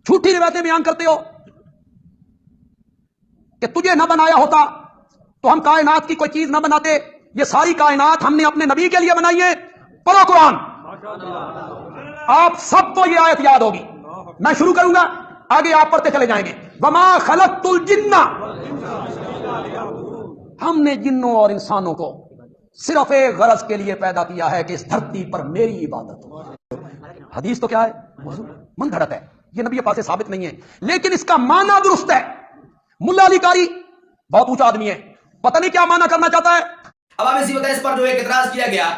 جھوٹی روایتیں بیان کرتے ہو کہ تجھے نہ بنایا ہوتا تو ہم کائنات کی کوئی چیز نہ بناتے، یہ ساری کائنات ہم نے اپنے نبی کے لیے بنائی ہے۔ پڑھو قرآن، آپ سب کو یہ آیت یاد ہوگی۔ میں شروع کروں گا، آگے آپ پڑھتے چلے جائیں گے۔ وما خلقت الجن، ہم نے جنوں اور انسانوں کو صرف ایک غرض کے لیے پیدا کیا ہے کہ اس دھرتی پر میری عبادت ہو۔ حدیث تو کیا ہے؟ من گھڑت ہے، یہ نبی پاک سے ثابت نہیں ہے، لیکن اس کا معنی درست ہے۔ ملا علی قاری بہت اونچا آدمی ہے، پتہ نہیں کیا معنی کرنا چاہتا ہے۔ اب آپ اسی وقت اس پر جو ایک اعتراض کیا گیا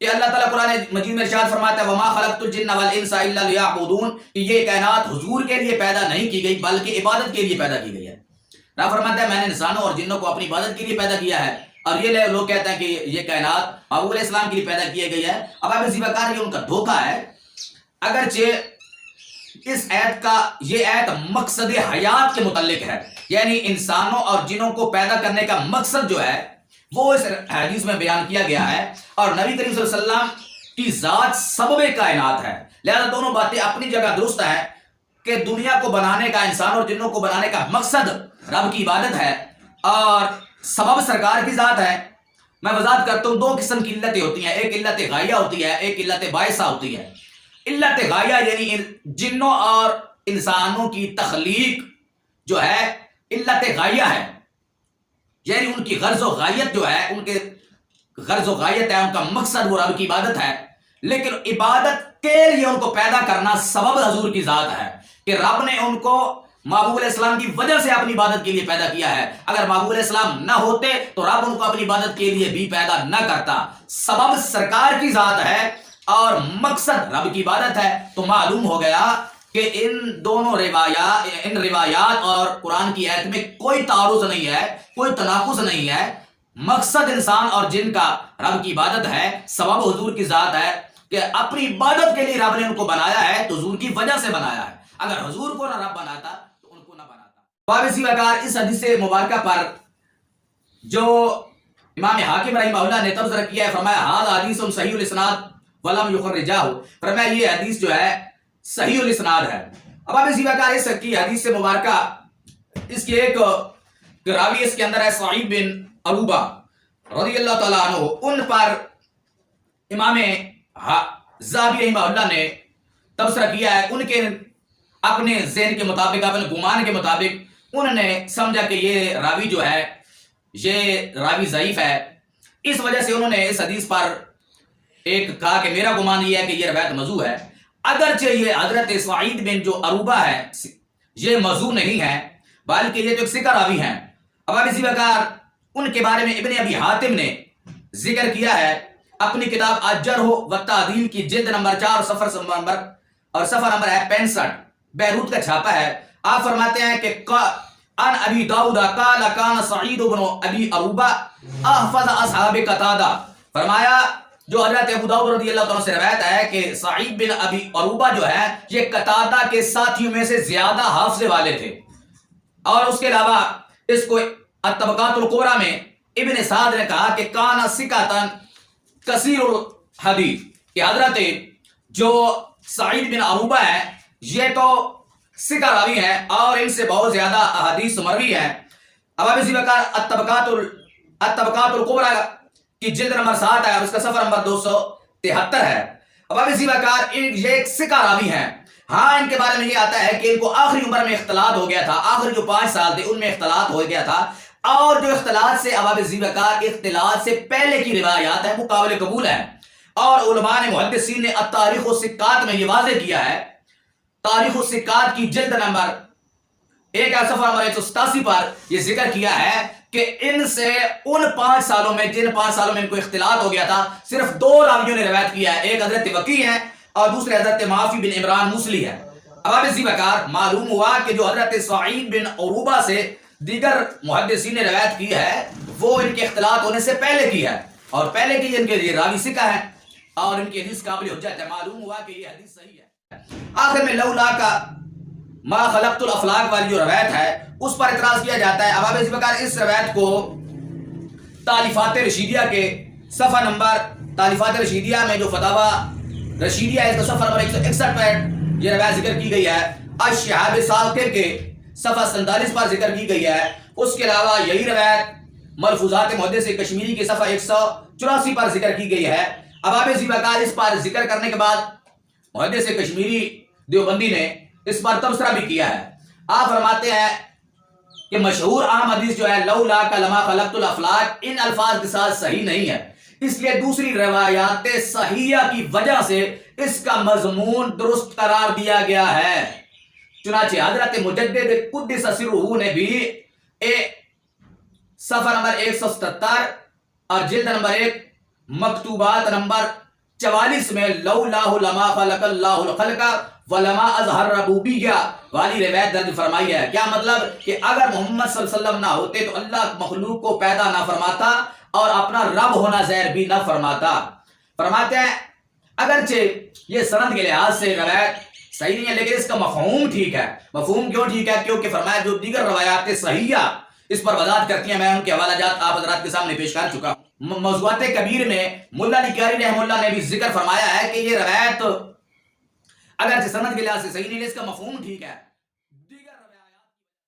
کہ اللہ تعالیٰ قرآن مجید میں ارشاد فرماتا ہے وما خلقت الجن والانس الا لیعبدون، کہ یہ کائنات حضور کے لیے پیدا نہیں کی گئی بلکہ عبادت کے لیے پیدا کی گئی ہے۔ رب فرماتا ہے میں نے انسانوں اور جنوں کو اپنی عبادت کے لیے پیدا کیا ہے، اور یہ لوگ کہتے ہیں کہ یہ کائنات محبوب علیہ السلام کے لیے پیدا کی گئی ہے۔ اب آپ اسی وقت یہ ان کا دھوکہ ہے، اگرچہ اس آیت کا یہ آیت مقصد حیات کے متعلق ہے، یعنی انسانوں اور جنوں کو پیدا کرنے کا مقصد جو ہے وہ اس حدیث میں بیان کیا گیا ہے، اور نبی کریم صلی اللہ علیہ وسلم کی ذات سبب کائنات ہے، لہذا دونوں باتیں اپنی جگہ درست ہیں کہ دنیا کو بنانے کا، انسان اور جنوں کو بنانے کا مقصد رب کی عبادت ہے اور سبب سرکار کی ذات ہے۔ میں وضاحت کرتا ہوں، دو قسم کی علتیں ہوتی ہیں، ایک علت غائیہ ہوتی ہے، ایک علت باعثہ ہوتی ہے۔ علت غائیہ یعنی جنوں اور انسانوں کی تخلیق جو ہے علت غائیہ ہے، یعنی ان کی غرض و غایت جو ہے، ان کے غرض و غایت ہے، ان کا مقصد وہ رب کی عبادت ہے، لیکن عبادت کے لیے ان کو پیدا کرنا سبب حضور کی ذات ہے کہ رب نے ان کو محبوب علیہ السلام کی وجہ سے اپنی عبادت کے لیے پیدا کیا ہے۔ اگر محبوب علیہ السلام نہ ہوتے تو رب ان کو اپنی عبادت کے لیے بھی پیدا نہ کرتا۔ سبب سرکار کی ذات ہے اور مقصد رب کی عبادت ہے۔ تو معلوم ہو گیا کہ ان دونوں روایات اور قرآن کی آیت میں کوئی تعارض نہیں ہے، کوئی تناقض نہیں ہے۔ مقصد انسان اور جن کا رب کی عبادت ہے، سبب حضور کی ذات ہے کہ اپنی عبادت کے لیے رب نے ان کو بنایا ہے تو حضور کی وجہ سے بنایا ہے۔ اگر حضور کو نہ رب بناتا تو ان کو نہ بناتا۔ باب اسی وقار اس حدیث مبارکہ پر جو امام حاکم رحمہ اللہ نے تبصرہ کیا ہے، فرمایا ھذا حدیث صحیح الاسناد ولم یخرجہ، فرمایا یہ حدیث جو ہے صحیح الاسناد ہے۔ اب آپ اسی وقار اس کی حدیث مبارکہ اس کی ایک راوی اس کے اندر ہے سعید بن عروبہ رضی اللہ تعالیٰ عنہ، ان پر امام ذہبی رحمہ اللہ نے تبصرہ کیا ہے۔ ان کے اپنے ذہن کے مطابق، اپنے گمان کے مطابق انہوں نے سمجھا کہ یہ راوی جو ہے یہ راوی ضعیف ہے، اس وجہ سے انہوں نے اس حدیث پر ایک کہا کہ میرا گمان یہ ہے کہ یہ روایت موضوع ہے، اگرچہ یہ حضرت سعید بن جو عروبہ ہے یہ موضوع نہیں ہے بلکہ یہ تو ایک ثقہ راوی ہیں۔ اب اسی وقار ان کے بارے میں ابن ابی حاتم نے ذکر کیا ہے اپنی کتاب الجرح والتعدیل کی جلد نمبر 4 صفحہ نمبر ہے 65، بیروت کا چھاپا ہے۔ آپ فرماتے ہیں کہ ان ابی داؤد قال کان سعید بن ابی عروبہ احفظ اصحاب قتادہ، فرمایا جو حضرت ابو داؤد رضی اللہ عنہ سے روایت ہے کہ سعید بن ابی عروبہ جو ہے یہ قتادہ کے ساتھیوں میں سے زیادہ حافظے والے تھے۔ اور اس کے علاوہ اس کو الطبقات الکبریٰ میں ابن سعد نے کہا کہ کان ثقۃ کثیر الحدیث، کہ حضرت جو سعید بن عروبہ ہے یہ تو ثقہ راوی ہیں اور ان سے بہت زیادہ احادیث مروی ہیں۔ اب اسی وقار الطبقات الکبریٰ کی جلد نمبر 7 ہے اور اس کا صفحہ نمبر 273 ہے۔ اب اسی وقار یہ ایک ثقہ راوی ہیں۔ ہاں ان کے بارے میں یہ آتا ہے کہ ان کو آخری عمر میں اختلاط ہو گیا تھا، آخری جو 5 سال تھے ان میں اختلاط ہو گیا تھا، اور جو اختلاط سے ابواب ذیوقار اختلاط سے پہلے کی روایات ہے وہ قابل قبول ہیں، اور علماء نے محدثین نے التاریخ والثقات میں یہ واضح کیا ہے، تاریخ والثقات کی جلد نمبر 1 صفحہ نمبر 187 پر یہ ذکر کیا ہے کہ ان سے ان 5 سالوں میں جن 5 سالوں میں ان کو اختلاط ہو گیا تھا صرف 2 راویوں نے روایت کیا ہے، ایک حضرت وقیع ہے اور دوسرے حضرت معافی بن عمران موصلی ہے۔ اب آپ اسی وقار معلوم ہوا کہ جو حضرت سعید بن عروبہ سے دیگر محدثین نے روایت کی ہے وہ ان کے اختلاط ہونے سے پہلے کی ہے، اور پہلے کی ان کے یہ راوی ثقہ ہے اور ان کی حدیث قابل حجت ہے۔ معلوم ہوا کہ یہ حدیث صحیح ہے۔ آخر میں لولا کا ما خلقت الافلاق والی جو روایت ہے اس پر اعتراض کیا جاتا ہے۔ اب آپ اسی وقار اس روایت کو تالیفات رشیدیہ کے صفحہ نمبر تالیفات رشیدیہ میں جو فتاوی رشیدیہ ہے اس کا صفحہ نمبر 161 پر یہ روایت ذکر کی گئی ہے، الشہاب ثاقب کے صفحہ 47 پر ذکر کی گئی ہے. اس کے علاوہ یہی روایت ملفوظات محدث کشمیری کے صفحہ 184 پر ذکر کی گئی ہے. اباب ذیبقار اس پر ذکر کرنے کے بعد محدث کشمیری دیوبندی نے اس پر تبصرہ بھی کیا ہے. آپ فرماتے ہیں کہ مشہور عام حدیث جو ہے لولا لما خلقت الافلاک، ان الفاظ کے ساتھ صحیح نہیں ہے، اس لیے دوسری روایات صحیحہ کی وجہ سے اس کا مضمون درست قرار دیا گیا ہے. چنانچہ حضرت مجدد قدس سرہ نے بھی صفحہ نمبر 177 اور جلد نمبر 1 مکتوبات نمبر 44 میں لولا لما خلق اللہ الخلق ولما اظہر ربوبیہ والی روایت درج فرمائی ہے. کیا مطلب کہ اگر محمد صلی اللہ علیہ وسلم نہ ہوتے تو اللہ مخلوق کو پیدا نہ فرماتا اور اپنا رب ہونا ظاہر بھی نہ فرماتا. فرماتے ہیں اگرچہ یہ سند کے لحاظ سے روایت صحیح نہیں ہے لیکن اس کا مفہوم ٹھیک ہے. مفہوم کیوں ٹھیک ہے؟ کیونکہ فرمایا جو دیگر روایات صحیحہ اس پر وضاحت کرتی ہیں، میں ان کے حوالہ جات آپ حضرات کے سامنے پیش کر چکا ہوں. موضوعات کبیر میں ملا علی قاری رحمہ اللہ نے بھی ذکر فرمایا ہے کہ یہ روایت اگرچہ سند کے لحاظ سے صحیح نہیں ہے، اس کا مفہوم ٹھیک ہے.